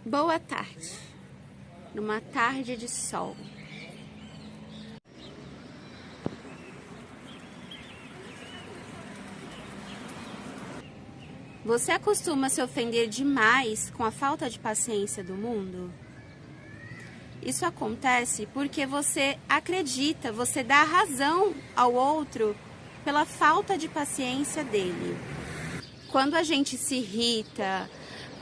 Boa tarde, numa tarde de sol. Você acostuma se ofender demais com a falta de paciência do mundo? Isso acontece porque você acredita, você dá razão ao outro pela falta de paciência dele. Quando a gente se irrita,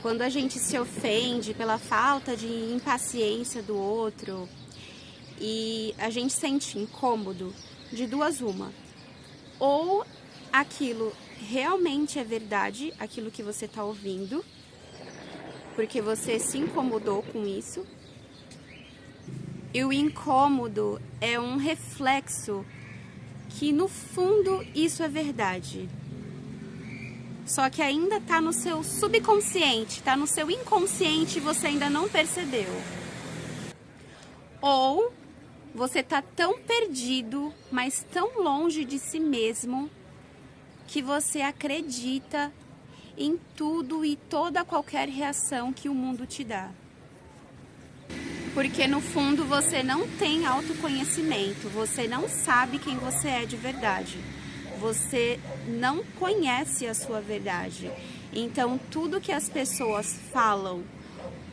quando a gente se ofende pela falta de impaciência do outro e a gente sente incômodo, de duas uma. Ou aquilo realmente é verdade, aquilo que você está ouvindo, porque você se incomodou com isso. E o incômodo é um reflexo que, no fundo, isso é verdade. Só que ainda está no seu subconsciente, está no seu inconsciente e você ainda não percebeu. Ou você está tão perdido, mas tão longe de si mesmo, que você acredita em tudo e toda qualquer reação que o mundo te dá. Porque no fundo você não tem autoconhecimento, você não sabe quem você é de verdade. Você não conhece a sua verdade. Então tudo que as pessoas falam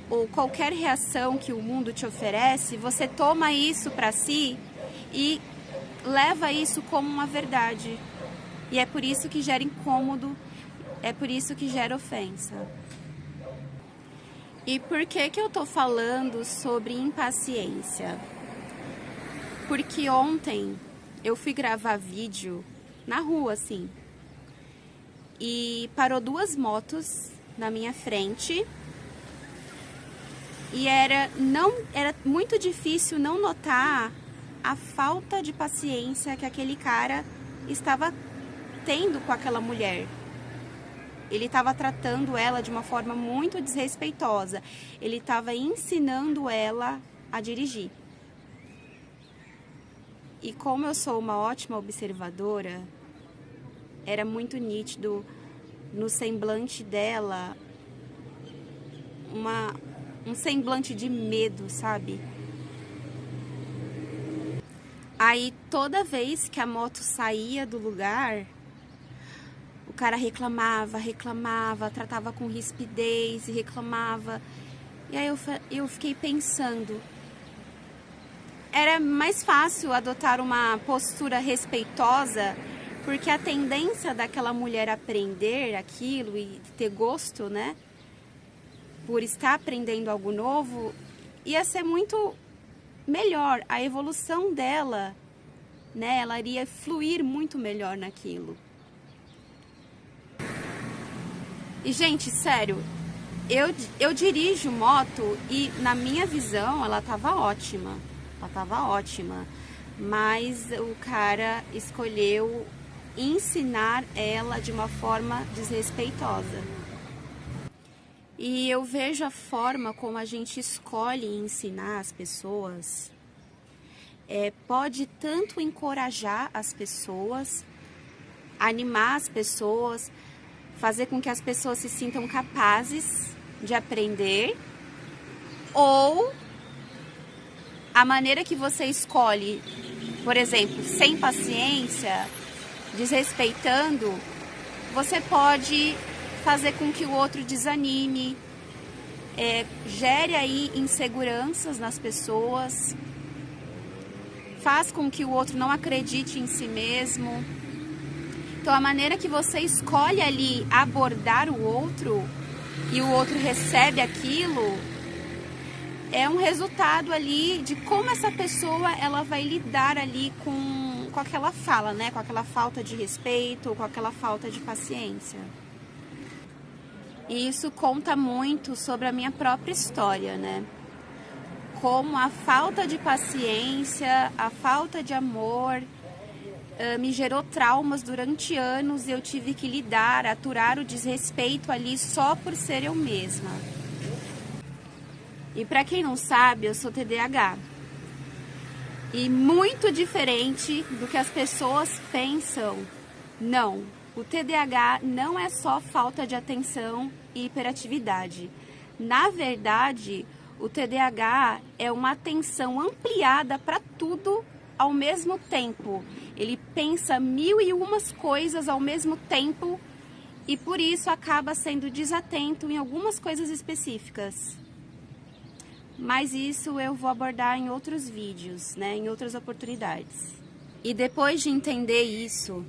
ou qualquer reação que o mundo te oferece, você toma isso para si e leva isso como uma verdade. E é por isso que gera incômodo, é por isso que gera ofensa. E por que eu tô falando sobre impaciência? Porque ontem eu fui gravar vídeo na rua, assim, e parou duas motos na minha frente e era muito difícil não notar a falta de paciência que aquele cara estava tendo com aquela mulher. Ele estava tratando ela de uma forma muito desrespeitosa. Ele estava ensinando ela a dirigir. E como eu sou uma ótima observadora, era muito nítido no semblante dela um semblante de medo, sabe? Aí toda vez que a moto saía do lugar, o cara reclamava, tratava com rispidez e reclamava. E aí eu fiquei pensando, era mais fácil adotar uma postura respeitosa, porque a tendência daquela mulher aprender aquilo e ter gosto, né, por estar aprendendo algo novo, ia ser muito melhor. A evolução dela, né, ela iria fluir muito melhor naquilo. E, gente, sério, eu dirijo moto e, na minha visão, ela tava ótima. Ela tava ótima. Mas o cara escolheu ensinar ela de uma forma desrespeitosa. E eu vejo a forma como a gente escolhe ensinar as pessoas. Pode tanto encorajar as pessoas, animar as pessoas, fazer com que as pessoas se sintam capazes de aprender, ou a maneira que você escolhe, por exemplo, sem paciência, desrespeitando, você pode fazer com que o outro desanime, gere aí inseguranças nas pessoas, faz com que o outro não acredite em si mesmo. Então, a maneira que você escolhe ali abordar o outro e o outro recebe aquilo é um resultado ali de como essa pessoa ela vai lidar ali com aquela fala, né? Com aquela falta de respeito, com aquela falta de paciência. E isso conta muito sobre a minha própria história, né? Como a falta de paciência, a falta de amor me gerou traumas durante anos e eu tive que lidar, aturar o desrespeito ali só por ser eu mesma. E para quem não sabe, eu sou TDAH. E muito diferente do que as pessoas pensam. Não, o TDAH não é só falta de atenção e hiperatividade. Na verdade, o TDAH é uma atenção ampliada para tudo ao mesmo tempo. Ele pensa 1001 coisas ao mesmo tempo e por isso acaba sendo desatento em algumas coisas específicas. Mas isso eu vou abordar em outros vídeos, né, em outras oportunidades. E depois de entender isso,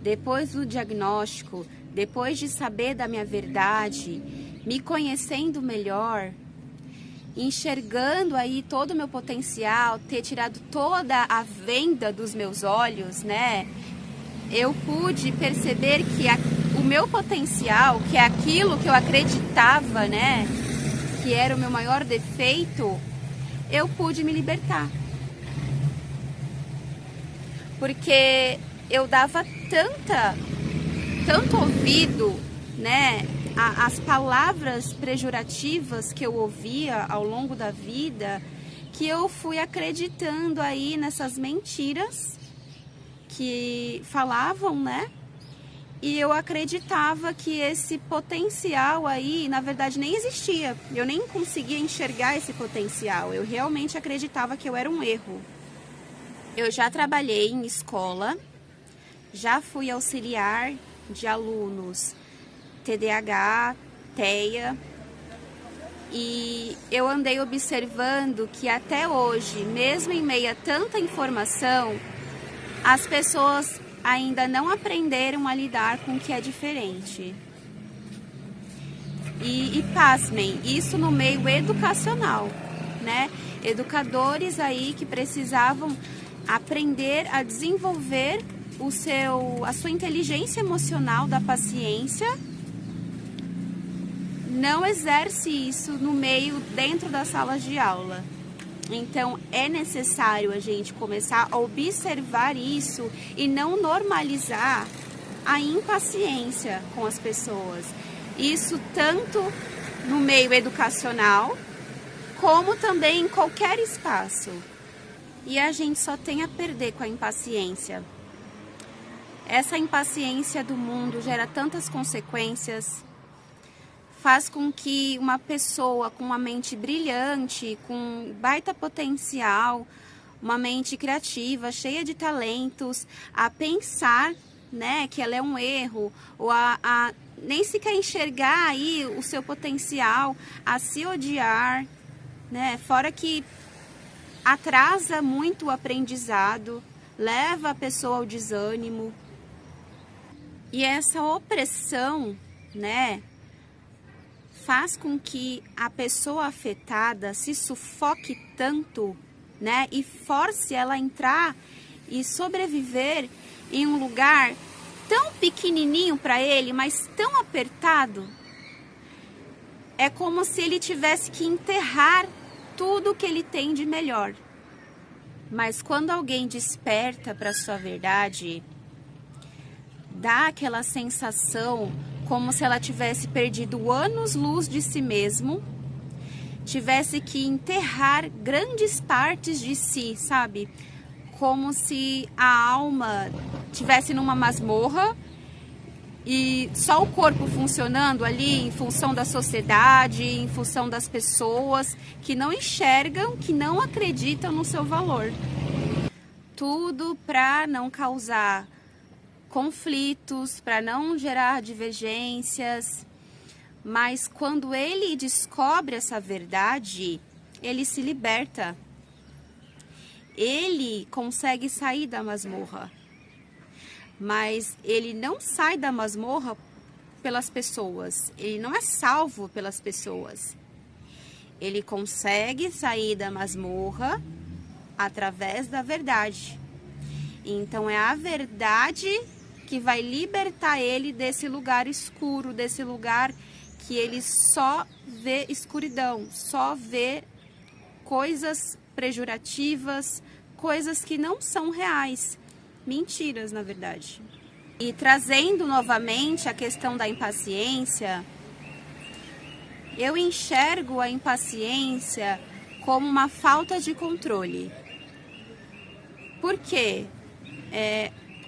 depois do diagnóstico, depois de saber da minha verdade, me conhecendo melhor, enxergando aí todo o meu potencial, ter tirado toda a venda dos meus olhos, né? Eu pude perceber que o meu potencial, que é aquilo que eu acreditava, né? Que era o meu maior defeito, eu pude me libertar. Porque eu dava tanto ouvido, né? As palavras pejorativas que eu ouvia ao longo da vida, que eu fui acreditando aí nessas mentiras que falavam, né? E eu acreditava que esse potencial aí, na verdade, nem existia. Eu nem conseguia enxergar esse potencial. Eu realmente acreditava que eu era um erro. Eu já trabalhei em escola, já fui auxiliar de alunos TDAH, TEA, e eu andei observando que até hoje, mesmo em meio a tanta informação, as pessoas ainda não aprenderam a lidar com o que é diferente. E pasmem, isso no meio educacional, né? Educadores aí que precisavam aprender a desenvolver a sua inteligência emocional da paciência, não exerce isso no meio, dentro das salas de aula. Então, é necessário a gente começar a observar isso e não normalizar a impaciência com as pessoas. Isso tanto no meio educacional, como também em qualquer espaço. E a gente só tem a perder com a impaciência. Essa impaciência do mundo gera tantas consequências, faz com que uma pessoa com uma mente brilhante, com baita potencial, uma mente criativa, cheia de talentos, a pensar, né, que ela é um erro, ou a nem sequer enxergar aí o seu potencial, a se odiar, né, fora que atrasa muito o aprendizado, leva a pessoa ao desânimo. E essa opressão, né, faz com que a pessoa afetada se sufoque tanto, né, e force ela a entrar e sobreviver em um lugar tão pequenininho para ele, mas tão apertado. É como se ele tivesse que enterrar tudo que ele tem de melhor. Mas quando alguém desperta para sua verdade, dá aquela sensação como se ela tivesse perdido anos-luz de si mesmo, tivesse que enterrar grandes partes de si, sabe? Como se a alma estivesse numa masmorra e só o corpo funcionando ali em função da sociedade, em função das pessoas que não enxergam, que não acreditam no seu valor. Tudo para não causar conflitos, para não gerar divergências, mas quando ele descobre essa verdade, ele se liberta. Ele consegue sair da masmorra, mas ele não sai da masmorra pelas pessoas, ele não é salvo pelas pessoas. Ele consegue sair da masmorra através da verdade. Então é a verdade que vai libertar ele desse lugar escuro, desse lugar que ele só vê escuridão, só vê coisas pejorativas, coisas que não são reais, mentiras na verdade. E trazendo novamente a questão da impaciência, eu enxergo a impaciência como uma falta de controle. Por quê?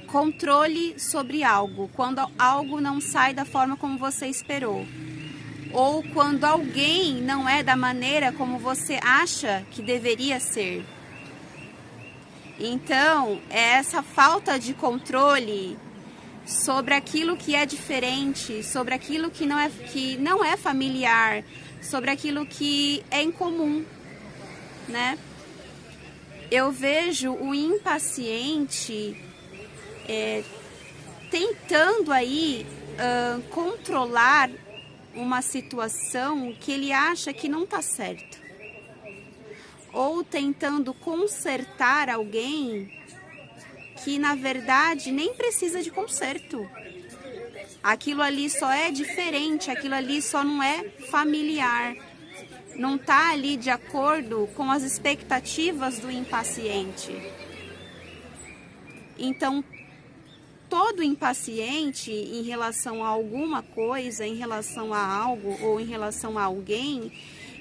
Controle sobre algo, quando algo não sai da forma como você esperou. ou quando alguém não é da maneira como você acha que deveria ser. Então, é essa falta de controle sobre aquilo que é diferente, sobre aquilo que não é familiar, sobre aquilo que é incomum, né? Eu vejo o impaciente tentando aí controlar uma situação que ele acha que não está certo, ou tentando consertar alguém que na verdade nem precisa de conserto. Aquilo ali só é diferente, aquilo ali só não é familiar, não está ali de acordo com as expectativas do impaciente. Então, todo impaciente em relação a alguma coisa, em relação a algo ou em relação a alguém,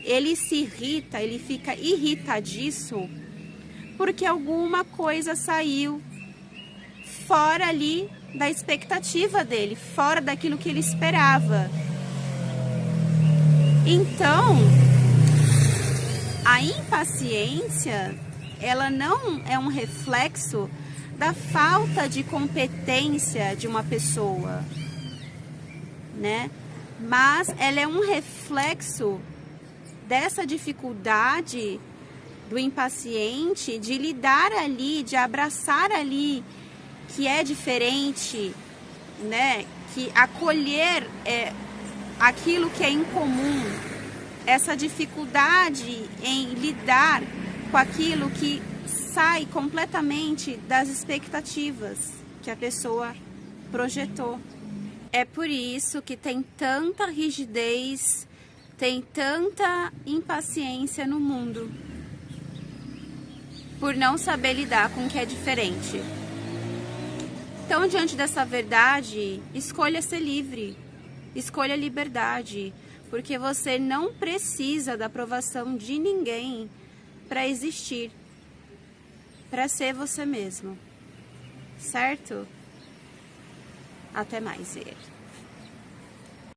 ele se irrita, ele fica irritadiço porque alguma coisa saiu fora ali da expectativa dele, fora daquilo que ele esperava. Então, a impaciência, ela não é um reflexo da falta de competência de uma pessoa, né? Mas ela é um reflexo dessa dificuldade do impaciente de lidar ali, de abraçar ali que é diferente, né? Que acolher aquilo que é incomum, essa dificuldade em lidar com aquilo que sai completamente das expectativas que a pessoa projetou. É por isso que tem tanta rigidez, tem tanta impaciência no mundo, por não saber lidar com o que é diferente. Então, diante dessa verdade, escolha ser livre, escolha a liberdade, porque você não precisa da aprovação de ninguém para existir, para ser você mesmo, certo? Até mais, Ier.